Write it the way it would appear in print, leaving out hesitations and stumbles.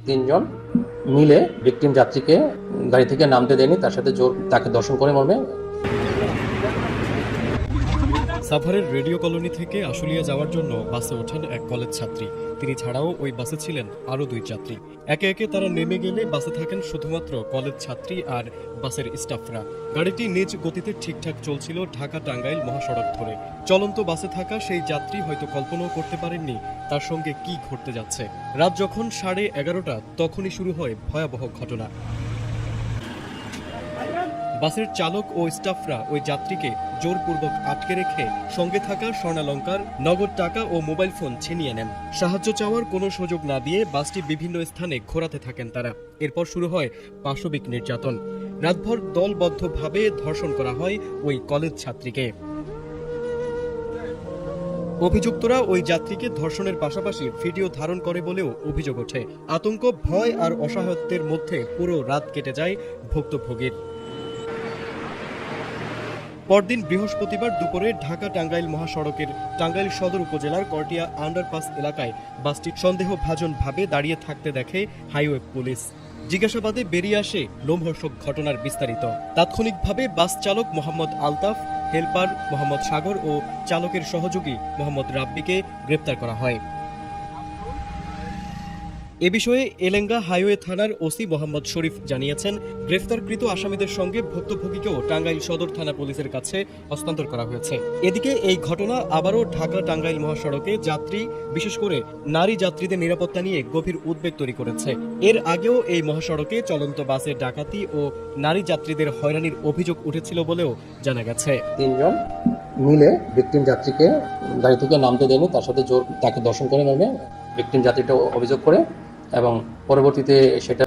তিনজন মিলে ভিকটিম যাত্রীকে গাড়ি থেকে নামতে দেয়নি, তার সাথে জোর তাকে দর্শন করে মর্মে। সাভারের রেডিও কলোনি থেকে আশুলিয়া যাওয়ার জন্য বাসে ওঠেন এক কলেজ ছাত্রী। তিনি ছাড়াও ওই বাসে ছিলেন আরও 2 যাত্রী। একে একে তারা নেমে গেলে বাসে থাকেন শুধুমাত্র কলেজ ছাত্রী আর বাসের স্টাফরা। গাড়িটি নিজ গতিতে ঠিকঠাক চলছিল ঢাকা টাঙ্গাইল মহাসড়ক ধরে। চলন্ত বাসে থাকা সেই যাত্রী হয়তো কল্পনাও করতে পারেননি তার সঙ্গে কি ঘটতে যাচ্ছে। রাত যখন 11:30 তখনই শুরু হয় ভয়াবহ ঘটনা। বাসের চালক ও স্টাফরা ওই যাত্রীকে জোরপূর্বক আটকে রেখে সঙ্গে থাকা স্বর্ণালংকার, নগদ টাকা ও মোবাইল ফোন ছিনিয়ে নেন। সাহায্য চাওয়ার কোনো সুযোগ না দিয়ে বাসটি বিভিন্ন স্থানে ঘোরাতে থাকেন তারা। এরপর শুরু হয় পাশবিক নির্যাতন। রাতভর দলবদ্ধভাবে ধর্ষণ করা হয় ওই কলেজ ছাত্রীকে। অভিযুক্তরা ওই যাত্রীকে ধর্ষণের পাশাপাশি ভিডিও ধারণ করে বলেও অভিযোগ ওঠে। আতঙ্ক, ভয় আর অসহায়ত্বের মধ্যে পুরো রাত কেটে যায় ভুক্তভোগীর। পরদিন বৃহস্পতিবার দুপুরে ঢাকা টাঙ্গাইল মহাসড়কের টাঙ্গাইল সদর উপজেলার করটিয়া আন্ডারপাস এলাকায় বাসটি সন্দেহভাজনভাবে দাঁড়িয়ে থাকতে দেখে হাইওয়ে পুলিশ। জিজ্ঞাসাবাদে বেরিয়ে আসে লোমহর্ষক ঘটনার বিস্তারিত। তাৎক্ষণিকভাবে বাস চালক মোহাম্মদ আলতাফ, হেলপার মোহাম্মদ সাগর ও চালকের সহযোগী মোহাম্মদ রাব্বিকে গ্রেপ্তার করা হয়। এ বিষয়ে এলেঙ্গা হাইওয়ে থানার ওসি মোহাম্মদ শরীফ জানিয়েছেন, গ্রেফতারকৃত আসামিদের সঙ্গে ভুক্তভোগীকেও টাঙ্গাইল সদর থানা পুলিশের কাছে হস্তান্তর করা হয়েছে। এদিকে এই ঘটনা আবারও ঢাকা টাঙ্গাইল মহাসড়কে যাত্রী, বিশেষ করে নারী যাত্রীদের নিরাপত্তা নিয়ে গভীর উদ্বেগ তৈরি করেছে। এর আগেও এই মহাসড়কে চলন্ত বাসে ডাকাতি ও নারী যাত্রীদের হয়রানির অভিযোগ উঠেছিল বলেও জানা গেছে। তিনজন মিলে ভিকটিম যাত্রীকে গাড়ি থেকে নামতে দেয়নি, তার সাথে জোর তাকে দর্শন করে মর্মে ভিকটিম যাত্রীটা অভিযোগ করে এবং পরবর্তীতে সেটা